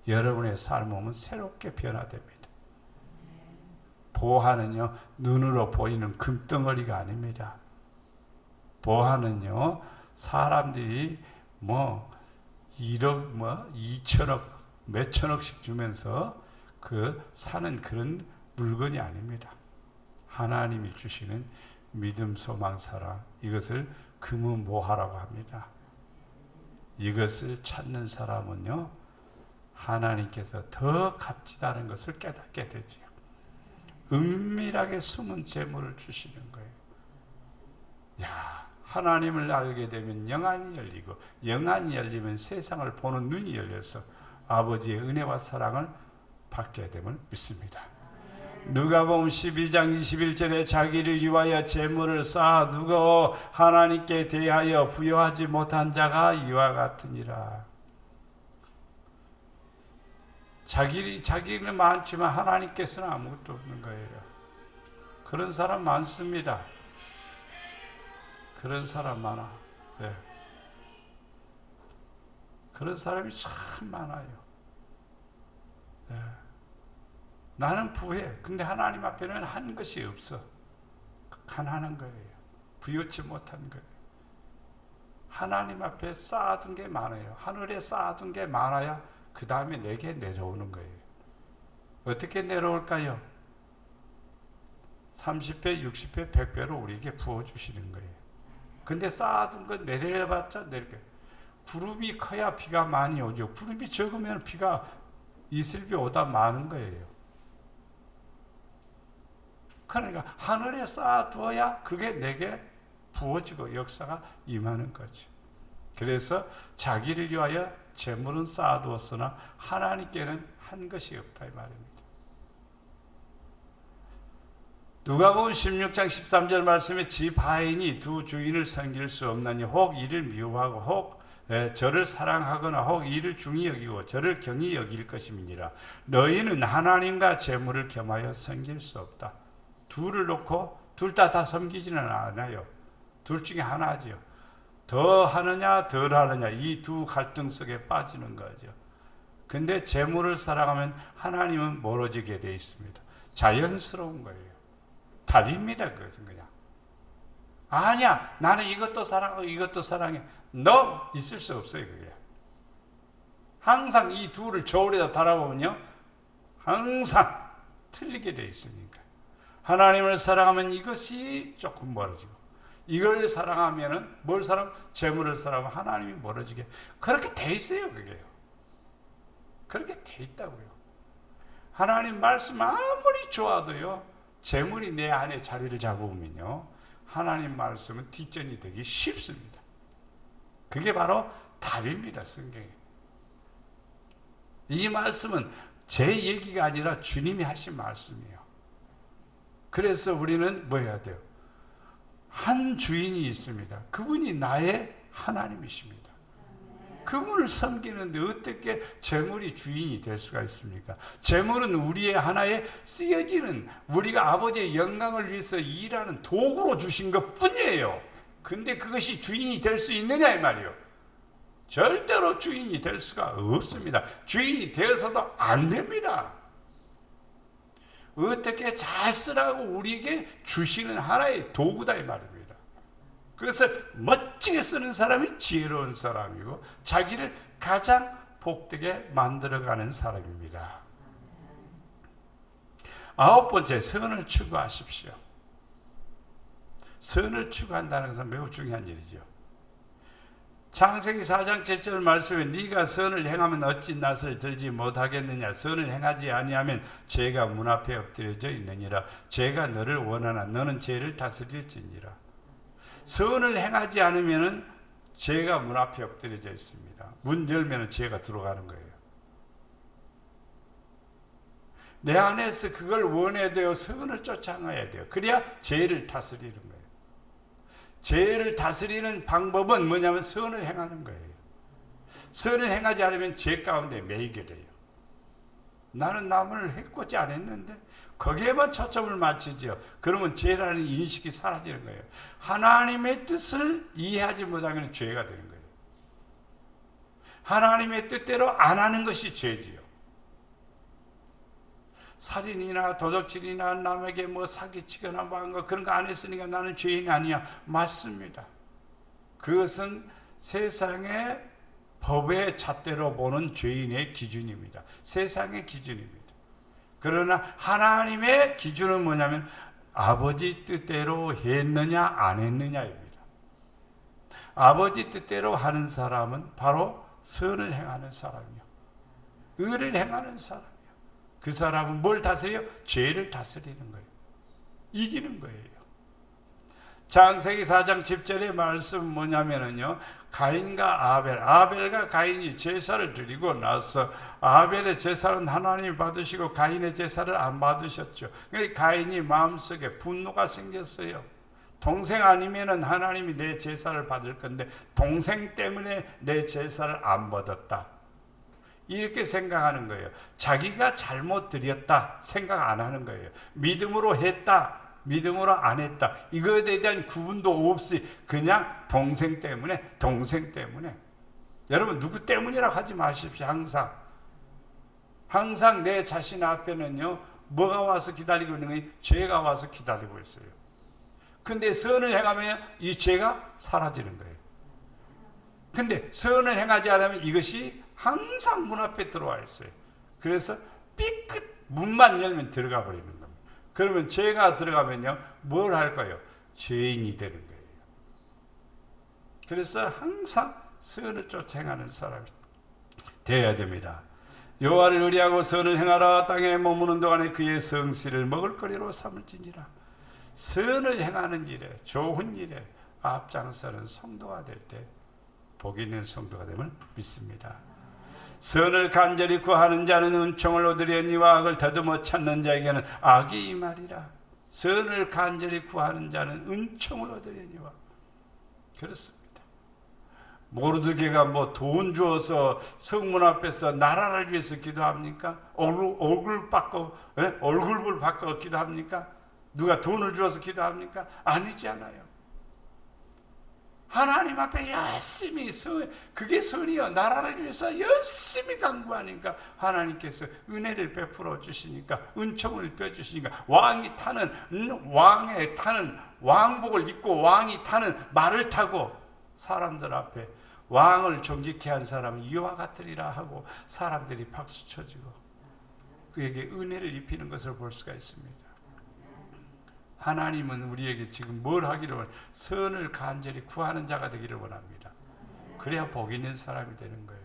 여러분의 삶은 새롭게 변화됩니다. 보화는요, 눈으로 보이는 금덩어리가 아닙니다. 보화는요, 사람들이 1억, 2천억, 몇천억씩 주면서 사는 그런 물건이 아닙니다. 하나님이 주시는 믿음, 소망, 사랑, 이것을 금은보화라고 합니다. 이것을 찾는 사람은요, 하나님께서 더 값지다는 것을 깨닫게 되지요. 은밀하게 숨은 재물을 주시는 거예요. 야, 하나님을 알게 되면 영안이 열리고, 영안이 열리면 세상을 보는 눈이 열려서 아버지의 은혜와 사랑을 받게 됨을 믿습니다. 누가복음 12장 21절에 자기를 위하여 재물을 쌓아두고 하나님께 대하여 부여하지 못한 자가 이와 같으니라. 자기는 많지만 하나님께서는 아무것도 없는 거예요. 그런 사람 많습니다. 그런 사람 많아. 네. 그런 사람이 참 많아요. 네. 나는 부해. 근데 하나님 앞에는 한 것이 없어. 가난한 거예요. 부여치 못한 거예요. 하나님 앞에 쌓아둔 게 많아요. 하늘에 쌓아둔 게 많아야 그 다음에 내게 내려오는 거예요. 어떻게 내려올까요? 30배, 60배, 100배로 우리에게 부어주시는 거예요. 근데 쌓아둔 거 내려봤자 내릴게요. 구름이 커야 비가 많이 오죠. 구름이 적으면 비가 이슬비 오다 마는 거예요. 그러니까 하늘에 쌓아두어야 그게 내게 부어지고 역사가 임하는 거죠. 그래서 자기를 위하여 재물은 쌓아두었으나 하나님께는 한 것이 없다 이 말입니다. 누가복음 16장 13절 말씀에 집 하인이 두 주인을 섬길 수 없나니 혹 이를 미워하고 혹 저를 사랑하거나 혹 이를 중히 여기고 저를 경히 여길 것임이니라. 너희는 하나님과 재물을 겸하여 섬길 수 없다. 둘을 놓고 둘 다 섬기지는 않아요. 둘 중에 하나죠. 더 하느냐 덜 하느냐 이 두 갈등 속에 빠지는 거죠. 근데 재물을 사랑하면 하나님은 멀어지게 되어 있습니다. 자연스러운 거예요. 답입니다. 그것은 그냥. 아니야, 나는 이것도 사랑하고 이것도 사랑해. 너 있을 수 없어요. 그게. 항상 이 둘을 저울에다 달아보면요, 항상 틀리게 되어 있으니까. 하나님을 사랑하면 이것이 조금 멀어지고, 이걸 사랑하면은 뭘 사랑? 재물을 사랑하면 하나님이 멀어지게. 그렇게 돼 있어요. 그게요. 그렇게 돼 있다고요. 하나님 말씀 아무리 좋아도요, 재물이 내 안에 자리를 잡으면요, 하나님 말씀은 뒷전이 되기 쉽습니다. 그게 바로 답입니다. 성경에. 이 말씀은 제 얘기가 아니라 주님이 하신 말씀이에요. 그래서 우리는 뭐 해야 돼요? 한 주인이 있습니다. 그분이 나의 하나님이십니다. 그분을 섬기는데 어떻게 재물이 주인이 될 수가 있습니까? 재물은 우리의 하나의 쓰여지는, 우리가 아버지의 영광을 위해서 일하는 도구로 주신 것 뿐이에요. 근데 그것이 주인이 될 수 있느냐 이 말이에요. 절대로 주인이 될 수가 없습니다. 주인이 되어서도 안 됩니다. 어떻게 잘 쓰라고 우리에게 주시는 하나의 도구다 이 말입니다. 그래서 멋지게 쓰는 사람이 지혜로운 사람이고 자기를 가장 복되게 만들어가는 사람입니다. 9번째, 선을 추구하십시오. 선을 추구한다는 것은 매우 중요한 일이죠. 창세기 4장 7절 말씀에 네가 선을 행하면 어찌 낯을 들지 못하겠느냐. 선을 행하지 아니하면 죄가 문 앞에 엎드려져 있느니라. 죄가 너를 원하나 너는 죄를 다스릴지니라. 선을 행하지 않으면 죄가 문 앞에 엎드려져 있습니다. 문 열면 죄가 들어가는 거예요. 내 안에서 그걸 원해야 돼요. 선을 쫓아가야 돼요. 그래야 죄를 다스리는 거예요. 죄를 다스리는 방법은 뭐냐면 선을 행하는 거예요. 선을 행하지 않으면 죄 가운데 매이게 돼요. 나는 남을 해코지 안 했는데 거기에만 초점을 맞추죠. 그러면 죄라는 인식이 사라지는 거예요. 하나님의 뜻을 이해하지 못하면 죄가 되는 거예요. 하나님의 뜻대로 안 하는 것이 죄지요. 살인이나 도둑질이나 남에게 뭐 사기치거나 뭐 한 거 그런 거 안 했으니까 나는 죄인이 아니야. 맞습니다. 그것은 세상의 법의 잣대로 보는 죄인의 기준입니다. 세상의 기준입니다. 그러나 하나님의 기준은 뭐냐면 아버지 뜻대로 했느냐 안 했느냐입니다. 아버지 뜻대로 하는 사람은 바로 선을 행하는 사람이요, 의를 행하는 사람. 그 사람은 뭘 다스려요? 죄를 다스리는 거예요. 이기는 거예요. 창세기 4장 10절의 말씀 뭐냐면요, 가인과 아벨과 가인이 제사를 드리고 나서 아벨의 제사는 하나님이 받으시고 가인의 제사를 안 받으셨죠. 그러니까 가인이 마음속에 분노가 생겼어요. 동생 아니면은 하나님이 내 제사를 받을 건데 동생 때문에 내 제사를 안 받았다. 이렇게 생각하는 거예요. 자기가 잘못 드렸다 생각 안 하는 거예요. 믿음으로 했다, 믿음으로 안 했다, 이거에 대한 구분도 없이 그냥 동생 때문에. 여러분 누구 때문이라고 하지 마십시오. 항상 내 자신 앞에는요 뭐가 와서 기다리고 있는 거예요? 죄가 와서 기다리고 있어요. 근데 선을 행하면 이 죄가 사라지는 거예요. 근데 선을 행하지 않으면 이것이 항상 문 앞에 들어와 있어요. 그래서 삐끗 문만 열면 들어가 버리는 겁니다. 그러면 죄가 들어가면요 뭘 할까요? 죄인이 되는 거예요. 그래서 항상 선을 쫓아 행하는 사람이 되어야 됩니다. 여호와를 의리하고 선을 행하라. 땅에 머무는 동안에 그의 성실을 먹을거리로 삼을지니라. 선을 행하는 일에, 좋은 일에 앞장서는 성도가 될 때 복 있는 성도가 됨을 믿습니다. 선을 간절히 구하는 자는 은총을 얻으려니와 악을 더듬어 찾는 자에게는 악이 임하리라. 선을 간절히 구하는 자는 은총을 얻으려니와. 그렇습니다. 모르드게가 뭐 돈 주어서 성문 앞에서 나라를 위해서 기도합니까? 얼굴 바꿔 기도합니까? 누가 돈을 주어서 기도합니까? 아니잖아요. 하나님 앞에 열심히 그게 선이요. 나라를 위해서 열심히 간구하니까 하나님께서 은혜를 베풀어 주시니까, 은총을 펴주시니까, 왕이 타는 왕복을 입고 왕이 타는 말을 타고 사람들 앞에 왕을 존귀케 한 사람은 이와 같으리라 하고 사람들이 박수 쳐주고 그에게 은혜를 입히는 것을 볼 수가 있습니다. 하나님은 우리에게 지금 뭘 하기를 원합니다. 선을 간절히 구하는 자가 되기를 원합니다. 그래야 복 있는 사람이 되는 거예요.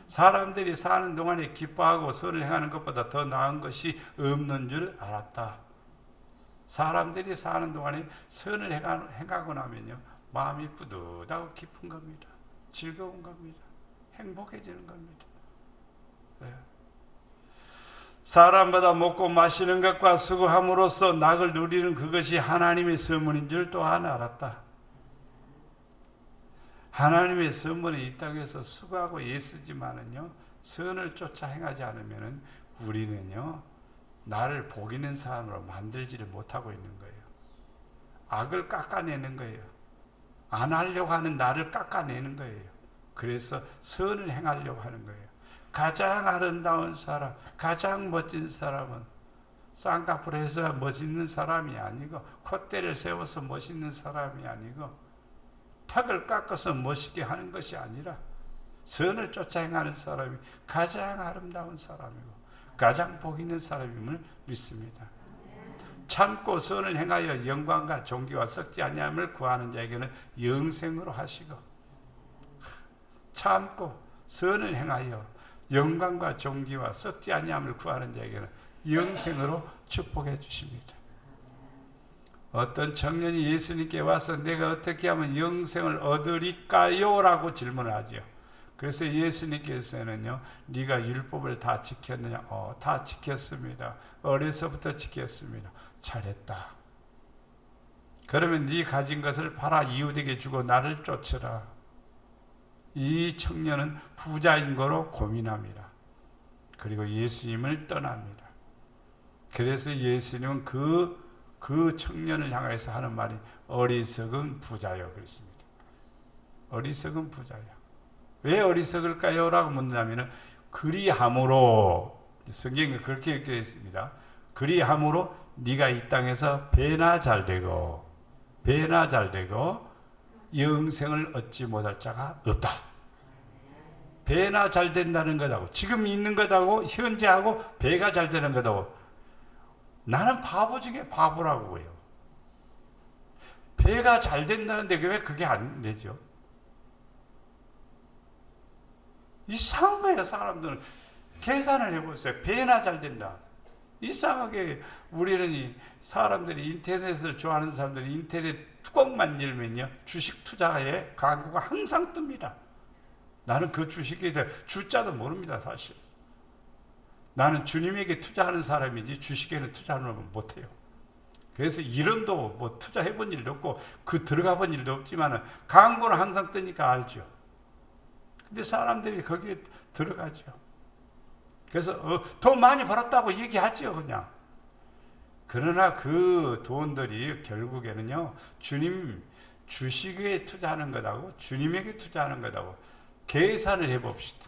사람들이 사는 동안에 기뻐하고 선을 행하는 것보다 더 나은 것이 없는 줄 알았다. 사람들이 사는 동안에 선을 행하고 나면요 마음이 뿌듯하고 기쁜 겁니다. 즐거운 겁니다. 행복해지는 겁니다. 네. 사람마다 먹고 마시는 것과 수고함으로써 낙을 누리는 그것이 하나님의 선물인 줄 또한 알았다. 하나님의 선물은 이 땅에서 수고하고 애쓰지만은요 선을 쫓아 행하지 않으면은 우리는요 나를 복 있는 사람으로 만들지를 못하고 있는 거예요. 악을 깎아내는 거예요. 안 하려고 하는 나를 깎아내는 거예요. 그래서 선을 행하려고 하는 거예요. 가장 아름다운 사람, 가장 멋진 사람은 쌍꺼풀 해서 멋있는 사람이 아니고, 콧대를 세워서 멋있는 사람이 아니고, 턱을 깎아서 멋있게 하는 것이 아니라 선을 쫓아 행하는 사람이 가장 아름다운 사람이고 가장 복 있는 사람임을 믿습니다. 참고 선을 행하여 영광과 존귀와 썩지 아니함을 구하는 자에게는 영생으로 하시고, 참고 선을 행하여 영광과 존귀와 썩지 아니함을 구하는 자에게는 영생으로 축복해 주십니다. 어떤 청년이 예수님께 와서 내가 어떻게 하면 영생을 얻으리까요? 라고 질문을 하죠. 그래서 예수님께서는요, 네가 율법을 다 지켰느냐? 다 지켰습니다. 어려서부터 지켰습니다. 잘했다. 그러면 네 가진 것을 팔아 이웃에게 주고 나를 쫓으라. 이 청년은 부자인 거로 고민합니다. 그리고 예수님을 떠납니다. 그래서 예수님은 그 청년을 향해서 하는 말이 어리석은 부자요 그랬습니다. 어리석은 부자요. 왜 어리석을까요? 라고 묻는다면 그리함으로, 성경에 그렇게 읽혀 있습니다. 그리함으로 네가 이 땅에서 배나 잘되고 영생을 얻지 못할 자가 없다. 배나 잘 된다는 것하고 지금 있는 것하고 현재하고 배가 잘 되는 것하고, 나는 바보 중에 바보라고 해요. 배가 잘 된다는데 왜 그게 안 되죠? 이상한 거예요. 사람들은 계산을 해보세요. 배나 잘 된다. 이상하게 우리는 사람들이 인터넷을 좋아하는 사람들이 인터넷 뚜껑만 열면요, 주식 투자에 광고가 항상 뜹니다. 나는 그 주식에 대해 주자도 모릅니다. 사실 나는 주님에게 투자하는 사람이지 주식에는 투자하는 못해요. 그래서 이론도 뭐 투자해본 일도 없고 그 들어가 본 일도 없지만 광고는 항상 뜨니까 알죠. 근데 사람들이 거기에 들어가죠. 그래서 돈 많이 벌었다고 얘기하죠, 그냥. 그러나 그 돈들이 결국에는요, 주님 주식에 투자하는 것하고 주님에게 투자하는 것하고 계산을 해봅시다.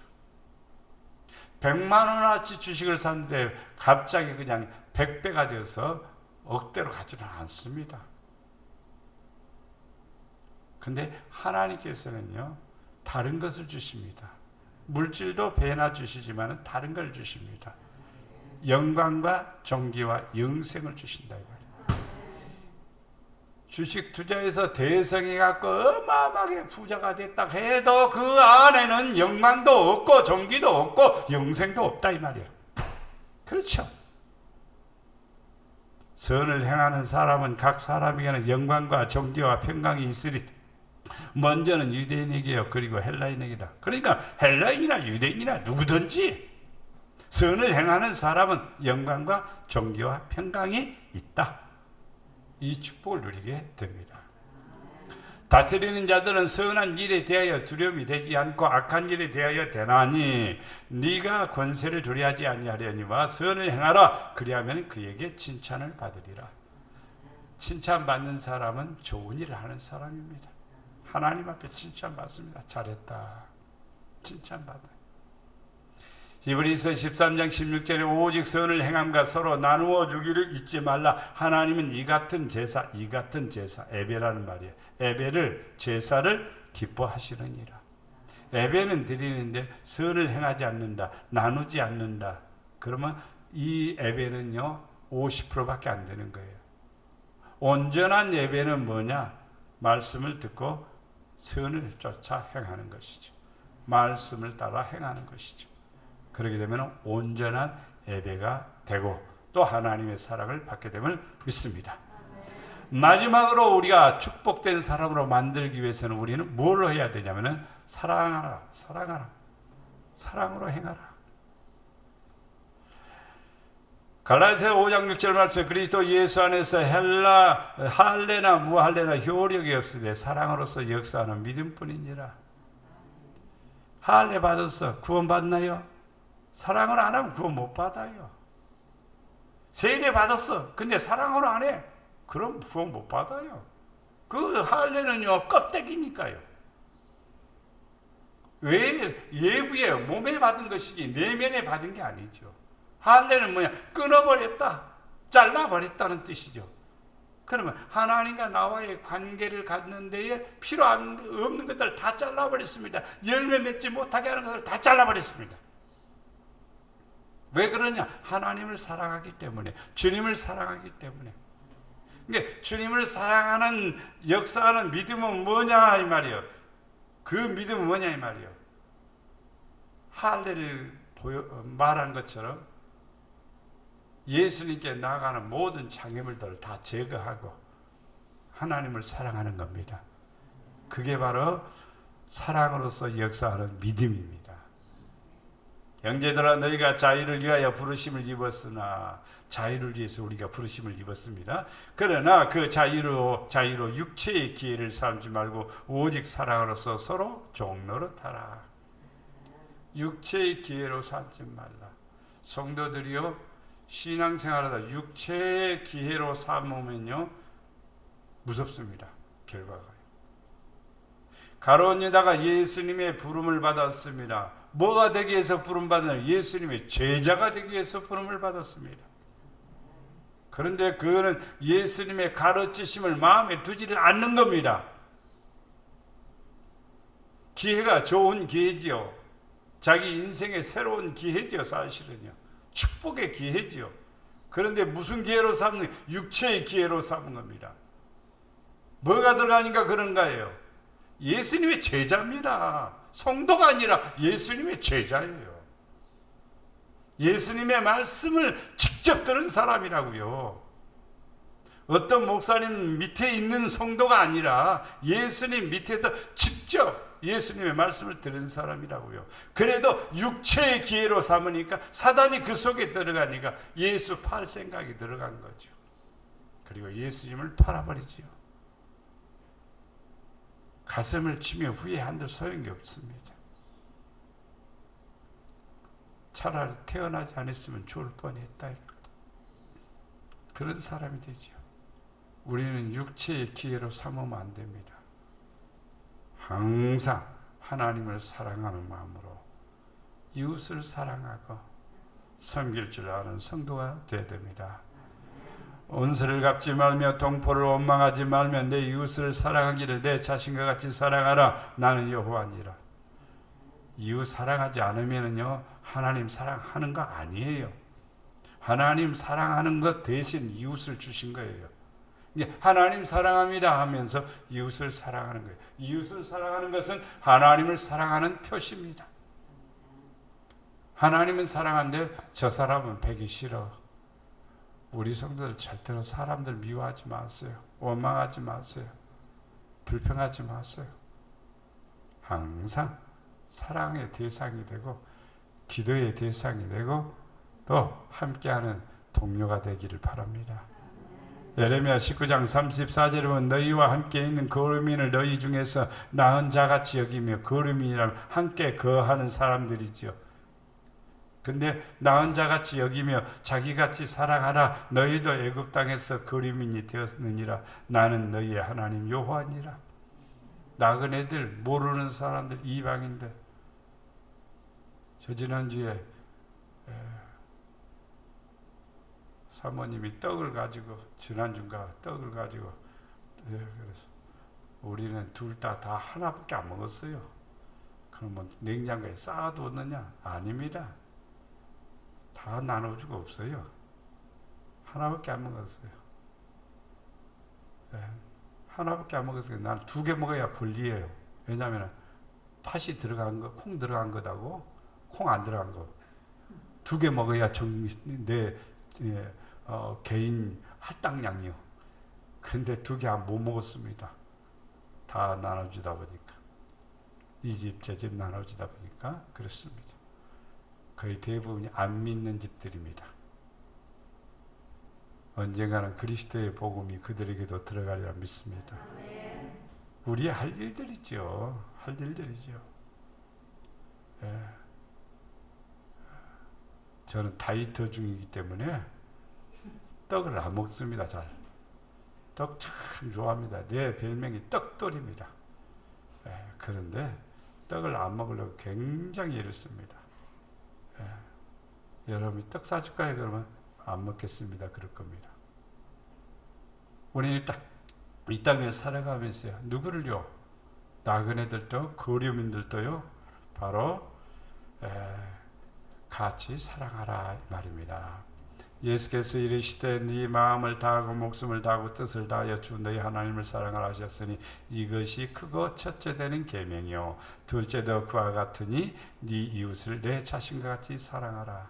100만 원어치 주식을 샀는데 갑자기 그냥 100배가 되어서 억대로 가지는 않습니다. 근데 하나님께서는요, 다른 것을 주십니다. 물질도 배나 주시지만 다른 걸 주십니다. 영광과 존귀와 영생을 주신다 이 말이에요. 주식 투자해서 대성해갖고 어마어마하게 부자가 됐다 해도 그 안에는 영광도 없고 존귀도 없고 영생도 없다 이 말이에요. 그렇죠. 선을 행하는 사람은 각 사람에게는 영광과 존귀와 평강이 있으리. 먼저는 유대인에게요, 그리고 헬라인에게다. 그러니까 헬라인이나 유대인이나 누구든지 선을 행하는 사람은 영광과 존귀와 평강이 있다. 이 축복을 누리게 됩니다. 다스리는 자들은 선한 일에 대하여 두려움이 되지 않고 악한 일에 대하여 되나니 네가 권세를 두려워하지 아니하려니와 선을 행하라. 그리하면 그에게 칭찬을 받으리라. 칭찬받는 사람은 좋은 일을 하는 사람입니다. 하나님 앞에 칭찬받습니다. 잘했다. 칭찬받아요. 히브리서 13장 16절에 오직 선을 행함과 서로 나누어 주기를 잊지 말라. 하나님은 이 같은 제사, 예배라는 말이에요. 예배를, 제사를 기뻐하시느니라. 예배는 드리는데 선을 행하지 않는다, 나누지 않는다. 그러면 이 예배는요 50%밖에 안 되는 거예요. 온전한 예배는 뭐냐? 말씀을 듣고 선을 쫓아 행하는 것이죠. 말씀을 따라 행하는 것이죠. 그렇게 되면 온전한 예배가 되고 또 하나님의 사랑을 받게 됨을 믿습니다. 마지막으로 우리가 축복된 사람으로 만들기 위해서는 우리는 뭘 해야 되냐면 사랑하라, 사랑으로 행하라. 갈라디아서 5장 6절 말씀에 그리스도 예수 안에서 할례나 무할례나 효력이 없으되 사랑으로서 역사하는 믿음뿐이니라. 할례 받았어, 구원 받나요? 사랑을 안 하면 구원 못 받아요. 세례 받았어, 근데 사랑을 안 해, 그럼 구원 못 받아요. 그 할례는요 껍데기니까요. 왜? 예부에 몸에 받은 것이지 내면에 받은 게 아니죠. 할례는 뭐냐? 끊어버렸다, 잘라버렸다는 뜻이죠. 그러면 하나님과 나와의 관계를 갖는 데에 필요 없는 것들 다 잘라버렸습니다. 열매 맺지 못하게 하는 것을 다 잘라버렸습니다. 왜 그러냐? 하나님을 사랑하기 때문에, 주님을 사랑하기 때문에. 그러니까 주님을 사랑하는 역사하는 믿음은 뭐냐 이 말이에요. 그 믿음은 뭐냐 이 말이에요. 할례를 말한 것처럼 예수님께 나아가는 모든 장애물들을 다 제거하고 하나님을 사랑하는 겁니다. 그게 바로 사랑으로서 역사하는 믿음입니다. 형제들아, 너희가 자유를 위하여 부르심을 입었으나, 자유를 위해서 우리가 부르심을 입었습니다. 그러나 그 자유로 육체의 기회를 삼지 말고 오직 사랑으로서 서로 종노릇하라. 육체의 기회로 삼지 말라. 성도들이요, 신앙생활하다 육체의 기회로 삼으면요 무섭습니다. 결과가요. 가룟 유다가 예수님의 부름을 받았습니다. 뭐가 되기 위해서 부름 받았냐? 예수님의 제자가 되기 위해서 부름을 받았습니다. 그런데 그거는 예수님의 가르치심을 마음에 두지를 않는 겁니다. 기회가 좋은 기회지요. 자기 인생의 새로운 기회죠. 사실은요. 축복의 기회죠. 그런데 무슨 기회로 삼는? 육체의 기회로 삼은 겁니다. 뭐가 들어가니까 그런가요? 예수님의 제자입니다. 성도가 아니라 예수님의 제자예요. 예수님의 말씀을 직접 들은 사람이라고요. 어떤 목사님 밑에 있는 성도가 아니라 예수님 밑에서 직접 예수님의 말씀을 들은 사람이라고요. 그래도 육체의 기회로 삼으니까 사단이 그 속에 들어가니까 예수 팔 생각이 들어간 거죠. 그리고 예수님을 팔아버리지요. 가슴을 치며 후회한들 소용이 없습니다. 차라리 태어나지 않았으면 좋을 뻔했다. 그런 사람이 되죠. 우리는 육체의 기회로 삼으면 안 됩니다. 항상 하나님을 사랑하는 마음으로 이웃을 사랑하고 섬길 줄 아는 성도가 되어야 됩니다. 온수를 갚지 말며 동포를 원망하지 말며 내 이웃을 사랑하기를 내 자신과 같이 사랑하라. 나는 여호와니라. 이웃 사랑하지 않으면요 하나님 사랑하는 거 아니에요. 하나님 사랑하는 것 대신 이웃을 주신 거예요. 하나님 사랑합니다 하면서 이웃을 사랑하는 거예요. 이웃을 사랑하는 것은 하나님을 사랑하는 표시입니다. 하나님은 사랑하는데 저 사람은 배기 싫어. 우리 성도들 절대로 사람들 미워하지 마세요. 원망하지 마세요. 불평하지 마세요. 항상 사랑의 대상이 되고 기도의 대상이 되고 또 함께하는 동료가 되기를 바랍니다. 예레미야 19장 34절에 보면 너희와 함께 있는 거류민을 너희 중에서 나은 자같이 여기며, 거류민이라면 함께 거하는 사람들이죠. 근데 나은 자같이 여기며 자기같이 사랑하라. 너희도 애굽 땅에서 거류민이 되었느니라. 나는 너희의 하나님 여호와니라. 나그네들, 모르는 사람들, 이방인들. 저 지난주에 사모님이 떡을 가지고, 지난주인가 떡을 가지고, 그래서 우리는 둘 다 하나밖에 안 먹었어요. 그러면 냉장고에 쌓아두었느냐? 아닙니다. 다 나눠주고 없어요. 하나밖에 안 먹었어요. 하나밖에 안 먹었어요. 난 2개 먹어야 권리예요. 왜냐하면 팥이 들어간 거, 콩 들어간 거다고, 콩 안 들어간 거. 2개 먹어야 내 개인 할당량이요. 근데 2개 못 먹었습니다. 다 나눠주다 보니까. 이 집, 저 집 나눠주다 보니까 그렇습니다. 거의 대부분이 안 믿는 집들입니다. 언젠가는 그리스도의 복음이 그들에게도 들어가리라 믿습니다. 우리의 할 일들이죠. 할 일들이죠. 예. 저는 다이어트 중이기 때문에 떡을 안 먹습니다. 잘. 떡 참 좋아합니다. 내 별명이 떡돌입니다. 예. 그런데 떡을 안 먹으려고 굉장히 애를 씁니다. 예. 여러분이 떡 사줄까요? 그러면 안 먹겠습니다. 그럴 겁니다. 우리는 딱 이 땅에 살아가면서요. 누구를요? 나그네들도 거류민들도요. 바로 같이 사랑하라 이 말입니다. 예수께서 이르시되 네 마음을 다하고 목숨을 다하고 뜻을 다하여 주 너희 하나님을 사랑하라 하셨으니 이것이 크고 첫째 되는 계명이요 둘째도 그와 같으니 네 이웃을 내 자신과 같이 사랑하라.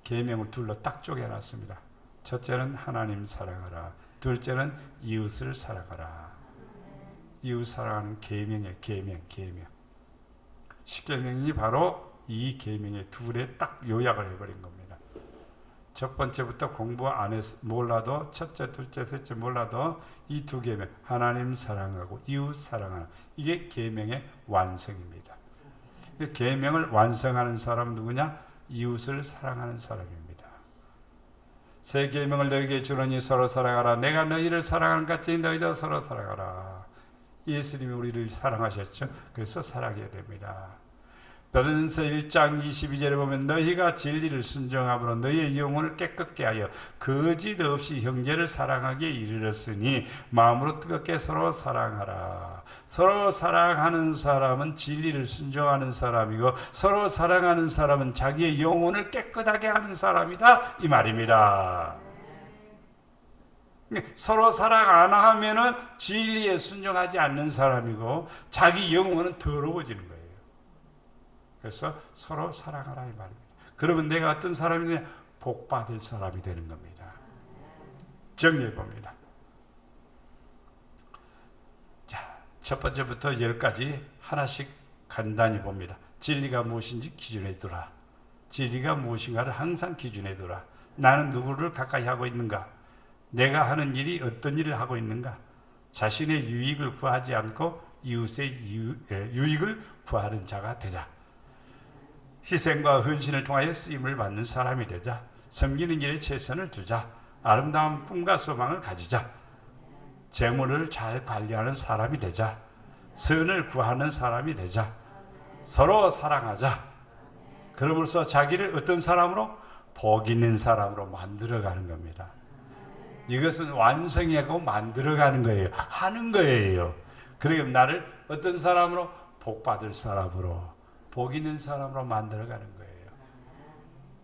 계명을 둘로 딱 쪼개놨습니다. 첫째는 하나님 사랑하라. 둘째는 이웃을 사랑하라. 이웃 사랑하는 계명이에요. 계명. 십계명이 바로 이 계명의 둘에 딱 요약을 해버린 겁니다. 첫 번째부터 공부 안 했, 몰라도 첫째, 둘째, 셋째 몰라도 이 두 계명 하나님 사랑하고 이웃 사랑하는 이게 계명의 완성입니다. 계명을 완성하는 사람 누구냐? 이웃을 사랑하는 사람입니다. 새 계명을 너희에게 주노니 서로 사랑하라. 내가 너희를 사랑하는 같이 너희도 서로 사랑하라. 예수님이 우리를 사랑하셨죠. 그래서 사랑해야 됩니다. 베드로전서 1장 22절에 보면 너희가 진리를 순종함으로 너희의 영혼을 깨끗게 하여 거짓 없이 형제를 사랑하기에 이르렀으니 마음으로 뜨겁게 서로 사랑하라. 서로 사랑하는 사람은 진리를 순종하는 사람이고 서로 사랑하는 사람은 자기의 영혼을 깨끗하게 하는 사람이다 이 말입니다. 서로 사랑 안 하면은 진리에 순종하지 않는 사람이고 자기 영혼은 더러워지는 거예요. 그래서 서로 사랑하라 이 말입니다. 그러면 내가 어떤 사람이냐? 복 받을 사람이 되는 겁니다. 정리해 봅니다. 자, 첫 번째부터 10가지 하나씩 간단히 봅니다. 진리가 무엇인지 기준에 두라. 진리가 무엇인가를 항상 기준에 두라. 나는 누구를 가까이 하고 있는가? 내가 하는 일이 어떤 일을 하고 있는가? 자신의 유익을 구하지 않고 이웃의 유익을 구하는 자가 되자. 희생과 헌신을 통하여 쓰임을 받는 사람이 되자. 섬기는 일에 최선을 두자. 아름다운 꿈과 소망을 가지자. 재물을 잘 관리하는 사람이 되자. 선을 구하는 사람이 되자. 서로 사랑하자. 그러면서 자기를 어떤 사람으로? 복 있는 사람으로 만들어가는 겁니다. 이것은 완성하고 만들어가는 거예요. 하는 거예요. 그러니까 나를 어떤 사람으로? 복 받을 사람으로, 복 있는 사람으로 만들어가는 거예요.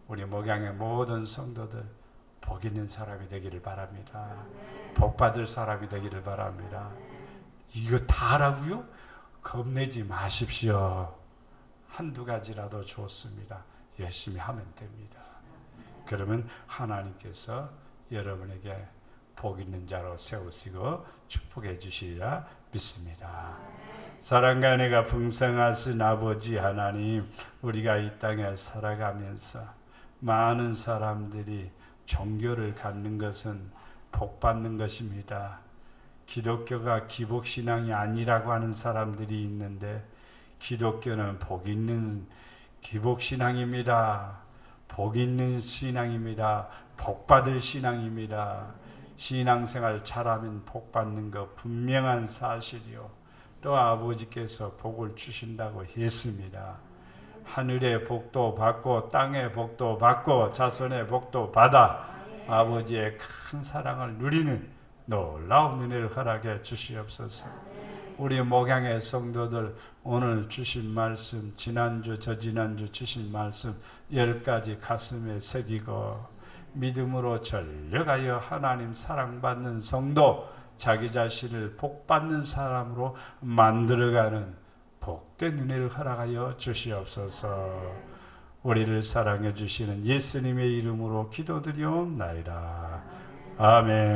우리 목양의 모든 성도들 복 있는 사람이 되기를 바랍니다. 복 받을 사람이 되기를 바랍니다. 이거 다 하라고요? 겁내지 마십시오. 한두 가지라도 좋습니다. 열심히 하면 됩니다. 그러면 하나님께서 여러분에게 복 있는 자로 세우시고 축복해 주시리라 믿습니다. 사랑과 은혜가 풍성하신 아버지 하나님, 우리가 이 땅에 살아가면서 많은 사람들이 종교를 갖는 것은 복 받는 것입니다. 기독교가 기복신앙이 아니라고 하는 사람들이 있는데 기독교는 복 있는 기복신앙입니다. 복 있는 신앙입니다. 복 받을 신앙입니다. 신앙생활 잘하면 복 받는 것 분명한 사실이요. 또 아버지께서 복을 주신다고 했습니다. 하늘의 복도 받고 땅의 복도 받고 자손의 복도 받아 아버지의 큰 사랑을 누리는 놀라운 은혜를 허락해 주시옵소서. 우리 목양의 성도들 오늘 주신 말씀, 지난주 저지난주 주신 말씀 10가지 가슴에 새기고 믿음으로 전력하여 하나님 사랑받는 성도, 자기 자신을 복받는 사람으로 만들어가는 복된 은혜를 허락하여 주시옵소서. 우리를 사랑해 주시는 예수님의 이름으로 기도드리옵나이다. 아멘.